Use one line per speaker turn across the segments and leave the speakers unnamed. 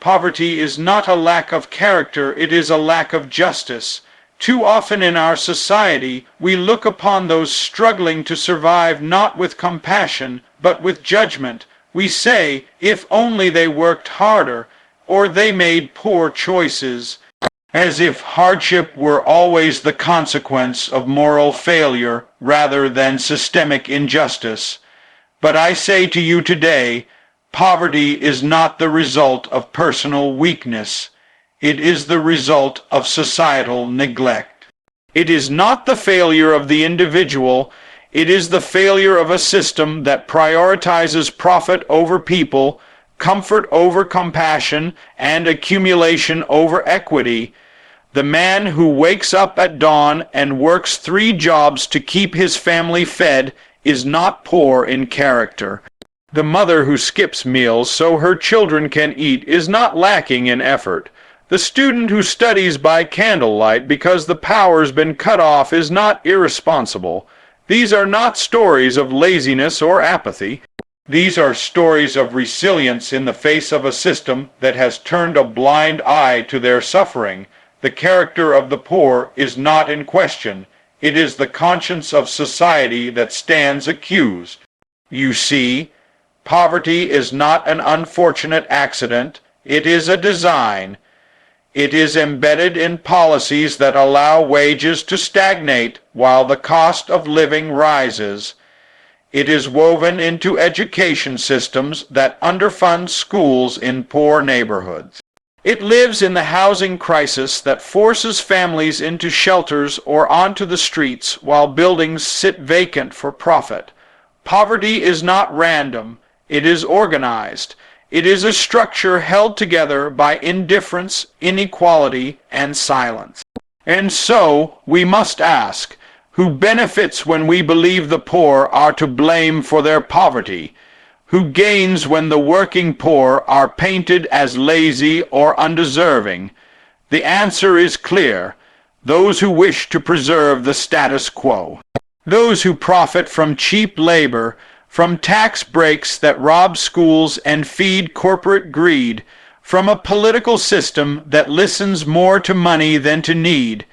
Poverty is not a lack of character, it is a lack of justice. Too often in our society, we look upon those struggling to survive not with compassion, but with judgment. We say, if only they worked harder, or they made poor choices, as if hardship were always the consequence of moral failure rather than systemic injustice. But I say to you today, poverty is not the result of personal weakness. It is the result of societal neglect. It is not the failure of the individual, it is the failure of a system that prioritizes profit over people, comfort over compassion, and accumulation over equity. The man who wakes up at dawn and works 3 jobs to keep his family fed is not poor in character. The mother who skips meals so her children can eat is not lacking in effort. The student who studies by candlelight because the power's been cut off is not irresponsible. These are not stories of laziness or apathy. These are stories of resilience in the face of a system that has turned a blind eye to their suffering. The character of the poor is not in question. It is the conscience of society that stands accused. You see, poverty is not an unfortunate accident. It is a design. It is embedded in policies that allow wages to stagnate while the cost of living rises. It is woven into education systems that underfund schools in poor neighborhoods. It lives in the housing crisis that forces families into shelters or onto the streets while buildings sit vacant for profit. Poverty is not random. It is organized. It is a structure held together by indifference, inequality, and silence. And so, we must ask, who benefits when we believe the poor are to blame for their poverty? Who gains when the working poor are painted as lazy or undeserving? The answer is clear: those who wish to preserve the status quo. Those who profit from cheap labor, from tax breaks that rob schools and feed corporate greed, from a political system that listens more to money than to need.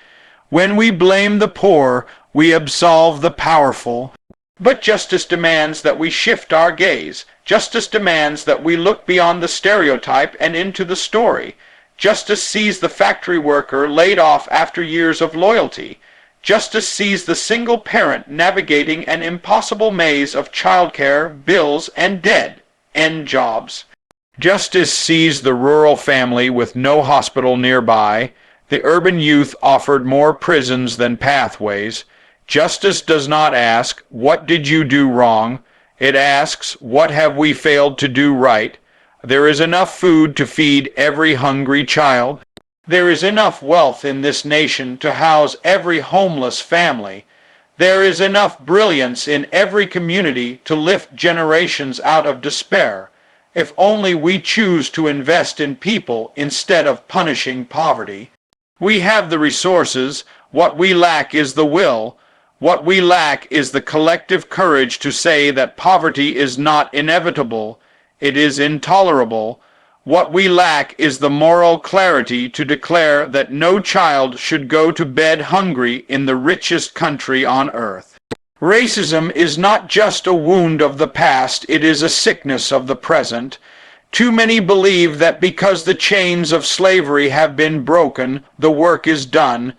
When we blame the poor, we absolve the powerful. But justice demands that we shift our gaze. Justice demands that we look beyond the stereotype and into the story. Justice sees the factory worker laid off after years of loyalty. Justice sees the single parent navigating an impossible maze of childcare, bills, and dead end jobs. Justice sees the rural family with no hospital nearby, the urban youth offered more prisons than pathways. Justice does not ask, "What did you do wrong?" It asks, "What have we failed to do right?" There is enough food to feed every hungry child. There is enough wealth in this nation to house every homeless family. There is enough brilliance in every community to lift generations out of despair, if only we choose to invest in people instead of punishing poverty. We have the resources. What we lack is the will. What we lack is the collective courage to say that poverty is not inevitable, it is intolerable. What we lack is the moral clarity to declare that no child should go to bed hungry in the richest country on earth. Racism is not just a wound of the past, it is a sickness of the present. Too many believe that because the chains of slavery have been broken, the work is done.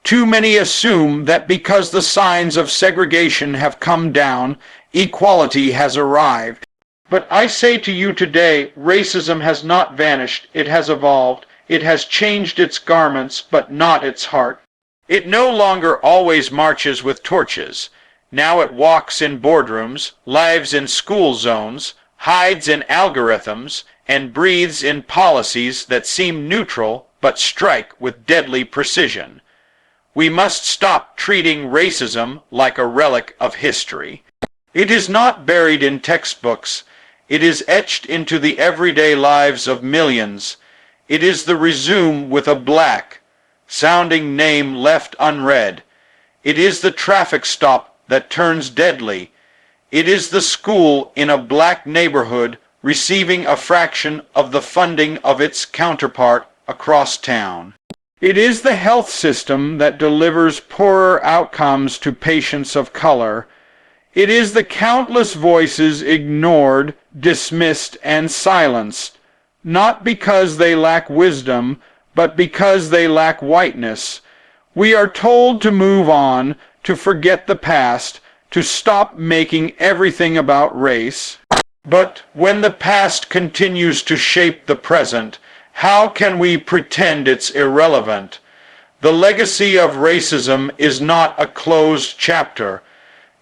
Too many assume that because the signs of segregation have come down, equality has arrived. But I say to you today, racism has not vanished, it has evolved. It has changed its garments, but not its heart. It no longer always marches with torches. Now it walks in boardrooms, lives in school zones, hides in algorithms, and breathes in policies that seem neutral but strike with deadly precision. We must stop treating racism like a relic of history. It is not buried in textbooks. It is etched into the everyday lives of millions. It is the resume with a black sounding name left unread. It is the traffic stop that turns deadly. It is the school in a black neighborhood receiving a fraction of the funding of its counterpart across town. It is the health system that delivers poorer outcomes to patients of color. It is the countless voices ignored, dismissed, and silenced, not because they lack wisdom, but because they lack whiteness. We are told to move on, to forget the past, to stop making everything about race. But when the past continues to shape the present, how can we pretend it's irrelevant? The legacy of racism is not a closed chapter.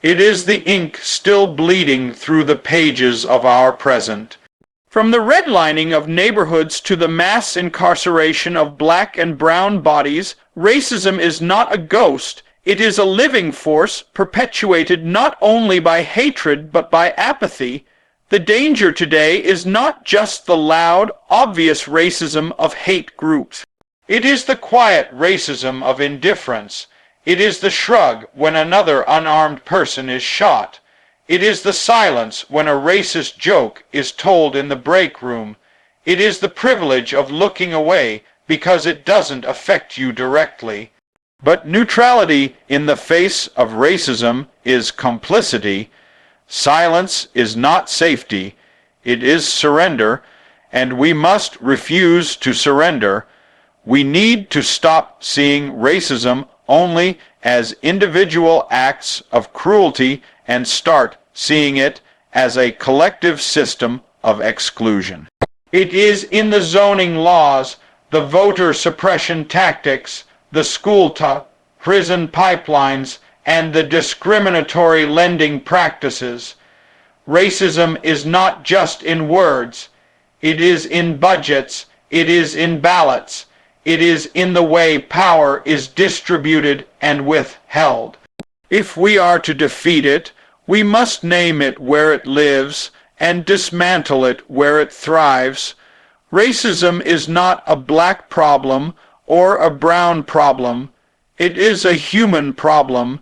It is the ink still bleeding through the pages of our present. From the redlining of neighborhoods to the mass incarceration of black and brown bodies, racism is not a ghost. It is a living force perpetuated not only by hatred but by apathy. The danger today is not just the loud, obvious racism of hate groups. It is the quiet racism of indifference. It is the shrug when another unarmed person is shot. It is the silence when a racist joke is told in the break room. It is the privilege of looking away because it doesn't affect you directly. But neutrality in the face of racism is complicity. Silence is not safety. It is surrender, and we must refuse to surrender. We need to stop seeing racism only as individual acts of cruelty and start seeing it as a collective system of exclusion. It is in the zoning laws, the voter suppression tactics, the school prison pipelines, and the discriminatory lending practices. Racism is not just in words. It is in budgets. It is in ballots. It is in the way power is distributed and withheld. If we are to defeat it, we must name it where it lives and dismantle it where it thrives. Racism is not a black problem or a brown problem. It is a human problem.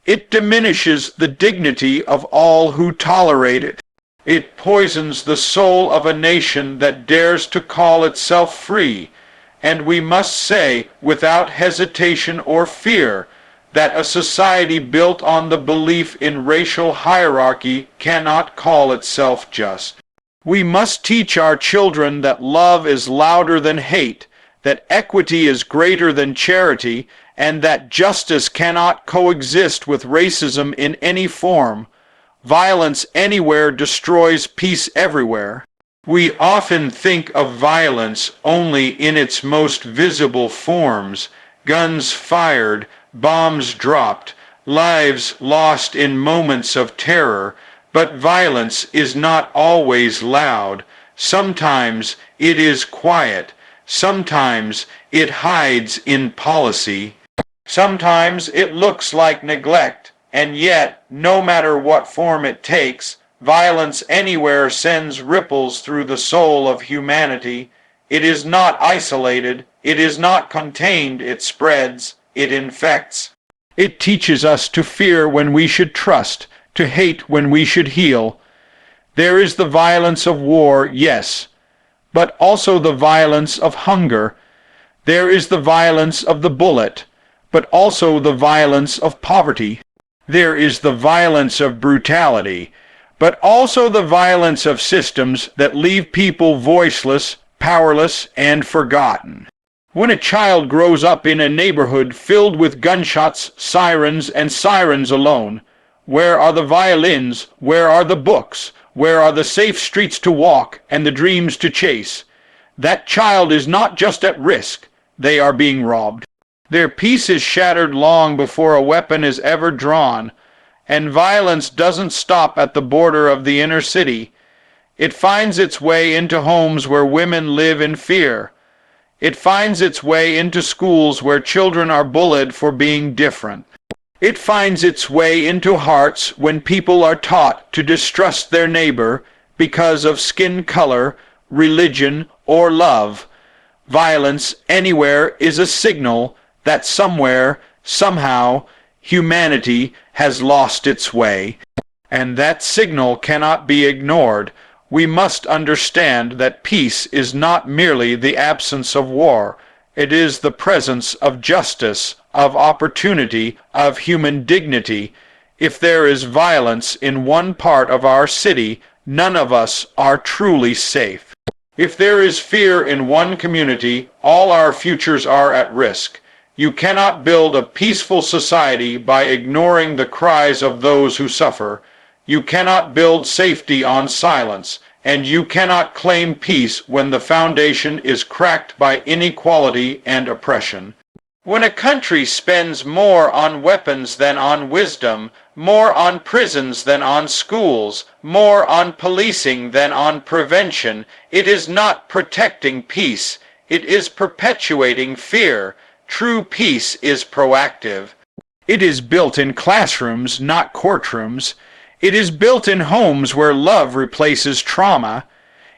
It diminishes the dignity of all who tolerate it. It poisons the soul of a nation that dares to call itself free. And we must say, without hesitation or fear, that a society built on the belief in racial hierarchy cannot call itself just. We must teach our children that love is louder than hate, that equity is greater than charity, and that justice cannot coexist with racism in any form. Violence anywhere destroys peace everywhere. We often think of violence only in its most visible forms: guns fired, bombs dropped, lives lost in moments of terror. But violence is not always loud. Sometimes it is quiet. Sometimes it hides in policy. Sometimes it looks like neglect. And yet, no matter what form it takes, violence anywhere sends ripples through the soul of humanity. It is not isolated. It is not contained. It spreads. It infects. It teaches us to fear when we should trust, to hate when we should heal. There is the violence of war, yes, but also the violence of hunger. There is the violence of the bullet, but also the violence of poverty. There is the violence of brutality, but also the violence of systems that leave people voiceless, powerless, and forgotten. When a child grows up in a neighborhood filled with gunshots, sirens, and sirens alone, where are the violins? Where are the books? Where are the safe streets to walk and the dreams to chase? That child is not just at risk. They are being robbed. Their peace is shattered long before a weapon is ever drawn, and violence doesn't stop at the border of the inner city. It finds its way into homes where women live in fear. It finds its way into schools where children are bullied for being different. It finds its way into hearts when people are taught to distrust their neighbor because of skin color, religion, or love. Violence anywhere is a signal that somewhere, somehow, humanity has lost its way. And that signal cannot be ignored. we must understand that peace is not merely the absence of war. It is the presence of justice, of opportunity, of human dignity. If there is violence in one part of our city, none of us are truly safe. If there is fear in one community, all our futures are at risk. You cannot build a peaceful society by ignoring the cries of those who suffer. You cannot build safety on silence, and you cannot claim peace when the foundation is cracked by inequality and oppression. When a country spends more on weapons than on wisdom, more on prisons than on schools, more on policing than on prevention, it is not protecting peace, it is perpetuating fear. True peace is proactive. It is built in classrooms, not courtrooms. It is built in homes where love replaces trauma.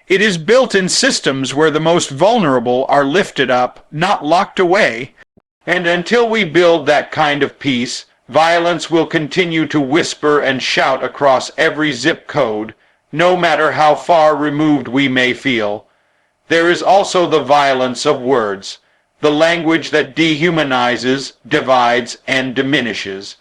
It is built in systems where the most vulnerable are lifted up, not locked away. And until we build that kind of peace, violence will continue to whisper and shout across every zip code, no matter how far removed we may feel. There is also the violence of words, the language that dehumanizes, divides, and diminishes.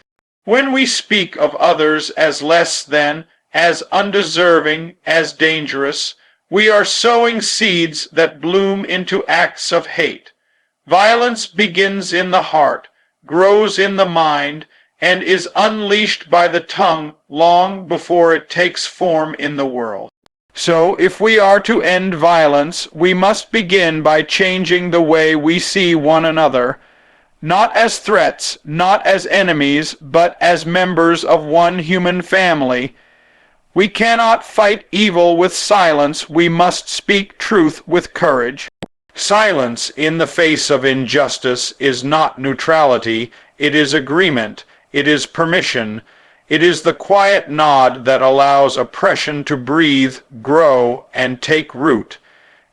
When we speak of others as less than, as undeserving, as dangerous, we are sowing seeds that bloom into acts of hate. Violence begins in the heart, grows in the mind, and is unleashed by the tongue long before it takes form in the world. So, if we are to end violence, we must begin by changing the way we see one another, not as threats, not as enemies, but as members of one human family. We cannot fight evil with silence, we must speak truth with courage. Silence in the face of injustice is not neutrality, it is agreement, it is permission. It is the quiet nod that allows oppression to breathe, grow, and take root.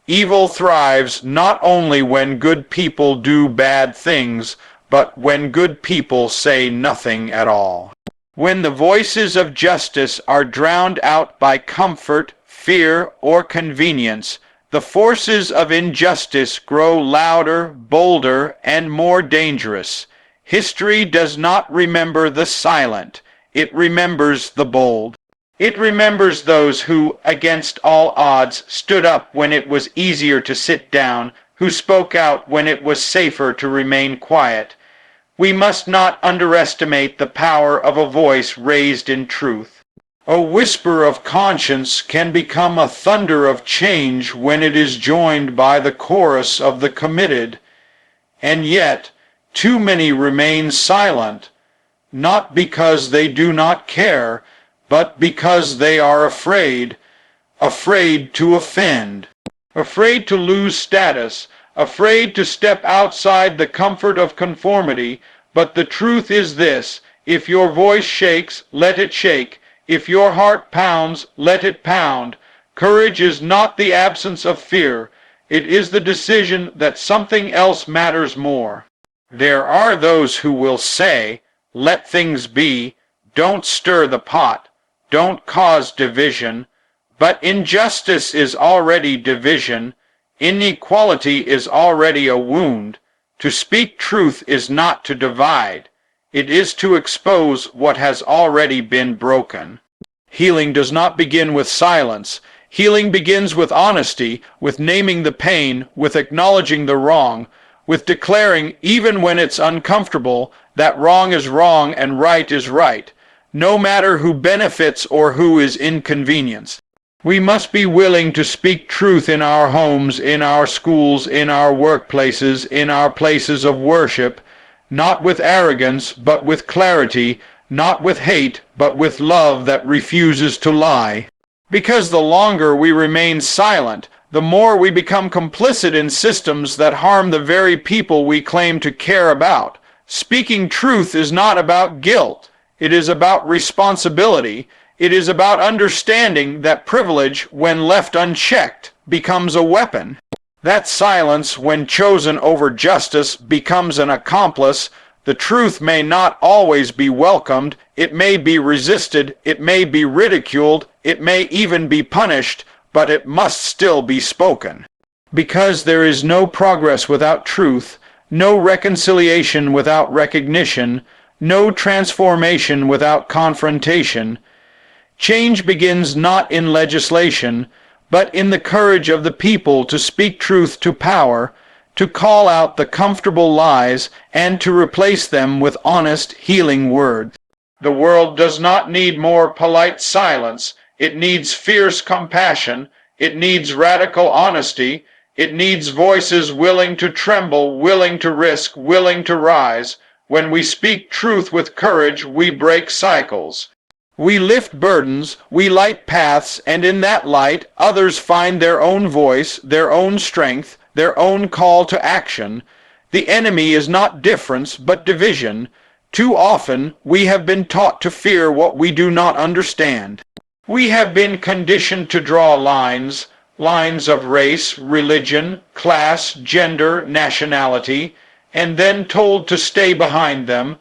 Evil thrives not only when good people do bad things, but when good people say nothing at all. When the voices of justice are drowned out by comfort, fear, or convenience, the forces of injustice grow louder, bolder, and more dangerous. History does not remember the silent. It remembers the bold. It remembers those who, against all odds, stood up when it was easier to sit down, who spoke out when it was safer to remain quiet. We must not underestimate the power of a voice raised in truth. A whisper of conscience can become a thunder of change when it is joined by the chorus of the committed. And yet, too many remain silent, not because they do not care, but because they are afraid, afraid to offend, afraid to lose status, afraid to step outside the comfort of conformity. But the truth is this: if your voice shakes, let it shake. If your heart pounds, let it pound. Courage is not the absence of fear. It is the decision that something else matters more. There are those who will say, let things be, don't stir the pot, don't cause division. But injustice is already division, inequality is already a wound. To speak truth is not to divide, it is to expose what has already been broken. Healing does not begin with silence. Healing begins with honesty, with naming the pain, with acknowledging the wrong, with declaring, even when it's uncomfortable, that wrong is wrong and right is right, no matter who benefits or who is inconvenienced. We must be willing to speak truth in our homes, in our schools, in our workplaces, in our places of worship, not with arrogance, but with clarity, not with hate, but with love that refuses to lie. Because the longer we remain silent, the more we become complicit in systems that harm the very people we claim to care about. Speaking truth is not about guilt. It is about responsibility. It is about understanding that privilege, when left unchecked, becomes a weapon. That silence, when chosen over justice, becomes an accomplice. The truth may not always be welcomed. It may be resisted. It may be ridiculed. It may even be punished. but it must still be spoken. Because there is no progress without truth, no reconciliation without recognition, no transformation without confrontation. Change begins not in legislation, but in the courage of the people to speak truth to power, to call out the comfortable lies, and to replace them with honest, healing words. The world does not need more polite silence. It needs fierce compassion. It needs radical honesty. It needs voices willing to tremble, willing to risk, willing to rise. When we speak truth with courage, we break cycles. We lift burdens, we light paths, and in that light, others find their own voice, their own strength, their own call to action. The enemy is not difference, but division. Too often, we have been taught to fear what we do not understand. We have been conditioned to draw lines, lines of race, religion, class, gender, nationality, and then told to stay behind them.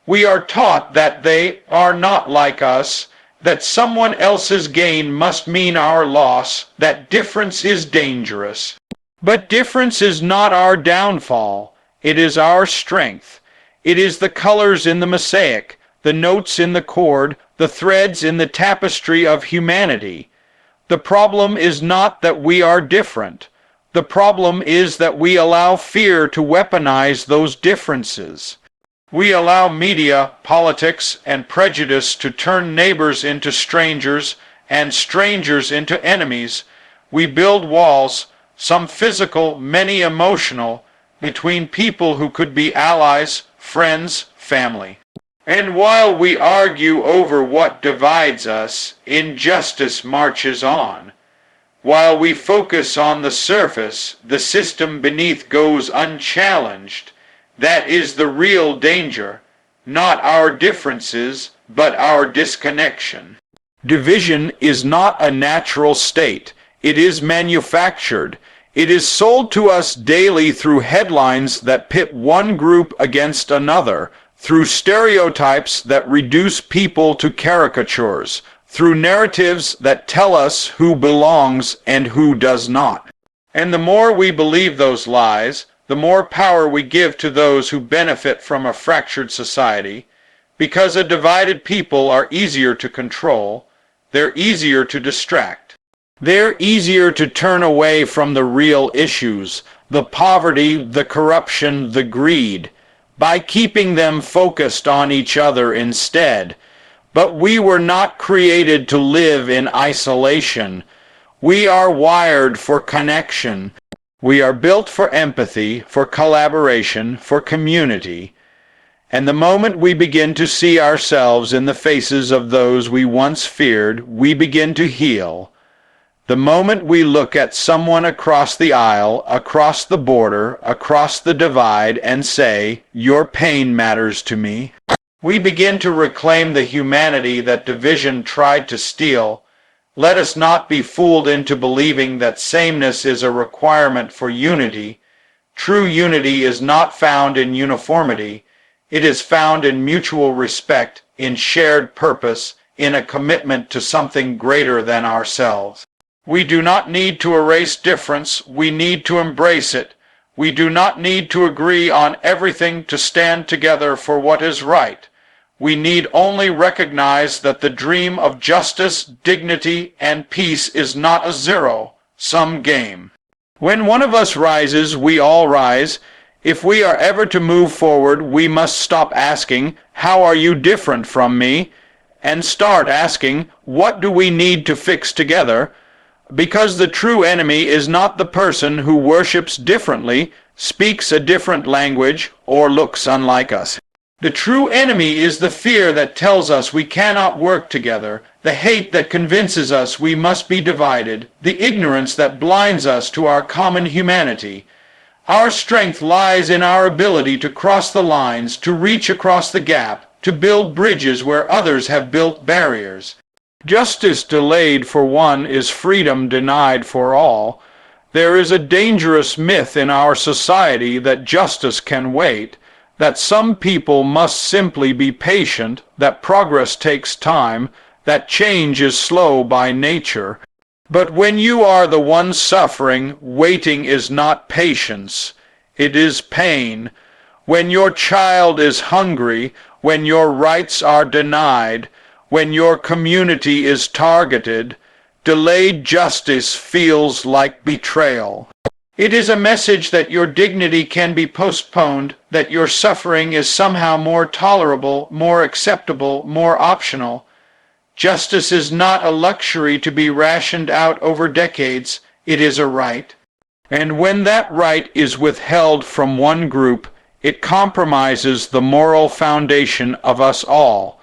We are taught that they are not like us, that someone else's gain must mean our loss, that difference is dangerous. But difference is not our downfall. It is our strength. It is the colors in the mosaic, the notes in the chord, the threads in the tapestry of humanity. The problem is not that we are different. The problem is that we allow fear to weaponize those differences. We allow media, politics, and prejudice to turn neighbors into strangers and strangers into enemies. We build walls, some physical, many emotional, between people who could be allies, friends, family. And while we argue over what divides us, injustice marches on. While we focus on the surface, the system beneath goes unchallenged. That is the real danger, not our differences, but our disconnection. Division is not a natural state. It is manufactured. It is sold to us daily through headlines that pit one group against another, through stereotypes that reduce people to caricatures, through narratives that tell us who belongs and who does not. And the more we believe those lies, the more power we give to those who benefit from a fractured society, because a divided people are easier to control, they're easier to distract. They're easier to turn away from the real issues, the poverty, the corruption, the greed, by keeping them focused on each other instead. But we were not created to live in isolation. We are wired for connection. We are built for empathy, for collaboration, for community. And the moment we begin to see ourselves in the faces of those we once feared, we begin to heal. The moment we look at someone across the aisle, across the border, across the divide, and say, "Your pain matters to me," we begin to reclaim the humanity that division tried to steal. Let us not be fooled into believing that sameness is a requirement for unity. True unity is not found in uniformity. It is found in mutual respect, in shared purpose, in a commitment to something greater than ourselves. We do not need to erase difference. We need to embrace it. We do not need to agree on everything to stand together for what is right. We need only recognize that the dream of justice, dignity, and peace is not a zero-sum game. When one of us rises, we all rise. If we are ever to move forward, we must stop asking, "How are you different from me?" and start asking, "What do we need to fix together?" Because the true enemy is not the person who worships differently, speaks a different language, or looks unlike us. The true enemy is the fear that tells us we cannot work together, the hate that convinces us we must be divided, the ignorance that blinds us to our common humanity. Our strength lies in our ability to cross the lines, to reach across the gap, to build bridges where others have built barriers. Justice delayed for one is freedom denied for all. There is a dangerous myth in our society that justice can wait, that some people must simply be patient, that progress takes time, that change is slow by nature. But when you are the one suffering, waiting is not patience, it is pain. When your child is hungry, when your rights are denied, when your community is targeted, delayed justice feels like betrayal. It is a message that your dignity can be postponed, that your suffering is somehow more tolerable, more acceptable, more optional. Justice is not a luxury to be rationed out over decades, it is a right. And when that right is withheld from one group, it compromises the moral foundation of us all.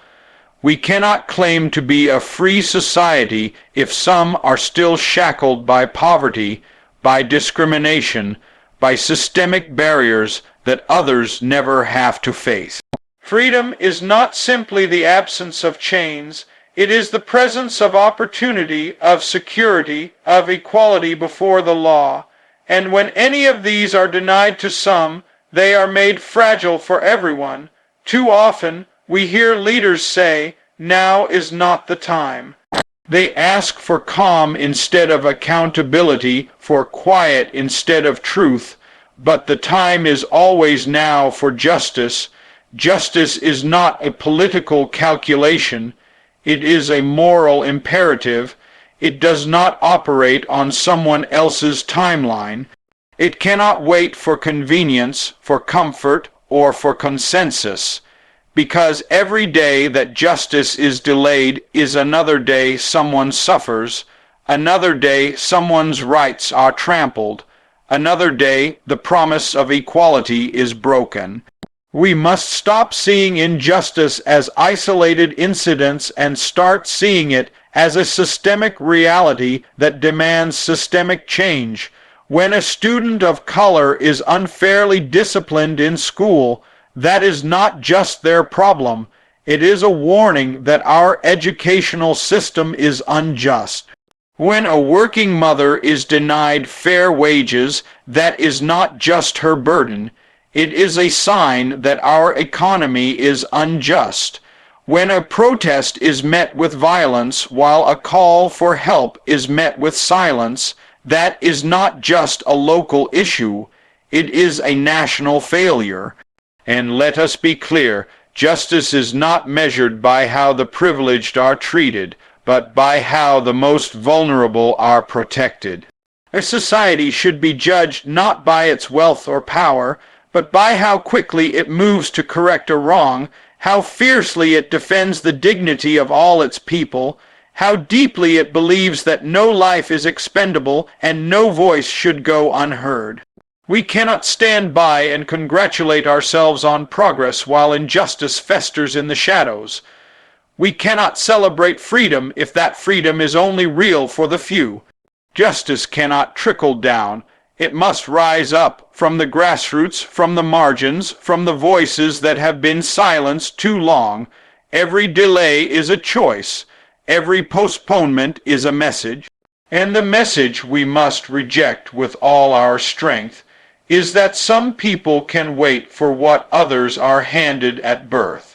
We cannot claim to be a free society if some are still shackled by poverty, by discrimination, by systemic barriers that others never have to face. Freedom is not simply the absence of chains, it is the presence of opportunity, of security, of equality before the law. And when any of these are denied to some, they are made fragile for everyone. Too often, we hear leaders say, "Now is not the time." They ask for calm instead of accountability, for quiet instead of truth, but the time is always now for justice. Justice is not a political calculation. It is a moral imperative. It does not operate on someone else's timeline. It cannot wait for convenience, for comfort, or for consensus, because every day that justice is delayed is another day someone suffers, another day someone's rights are trampled, another day the promise of equality is broken. We must stop seeing injustice as isolated incidents and start seeing it as a systemic reality that demands systemic change. When a student of color is unfairly disciplined in school, that is not just their problem. It is a warning that our educational system is unjust. When a working mother is denied fair wages, that is not just her burden. It is a sign that our economy is unjust. When a protest is met with violence while a call for help is met with silence, that is not just a local issue. It is a national failure. And let us be clear, justice is not measured by how the privileged are treated, but by how the most vulnerable are protected. A society should be judged not by its wealth or power, but by how quickly it moves to correct a wrong, how fiercely it defends the dignity of all its people, how deeply it believes that no life is expendable and no voice should go unheard. We cannot stand by and congratulate ourselves on progress while injustice festers in the shadows. We cannot celebrate freedom if that freedom is only real for the few. Justice cannot trickle down. It must rise up from the grassroots, from the margins, from the voices that have been silenced too long. Every delay is a choice. Every postponement is a message. And the message we must reject with all our strength is that some people can wait for what others are handed at birth.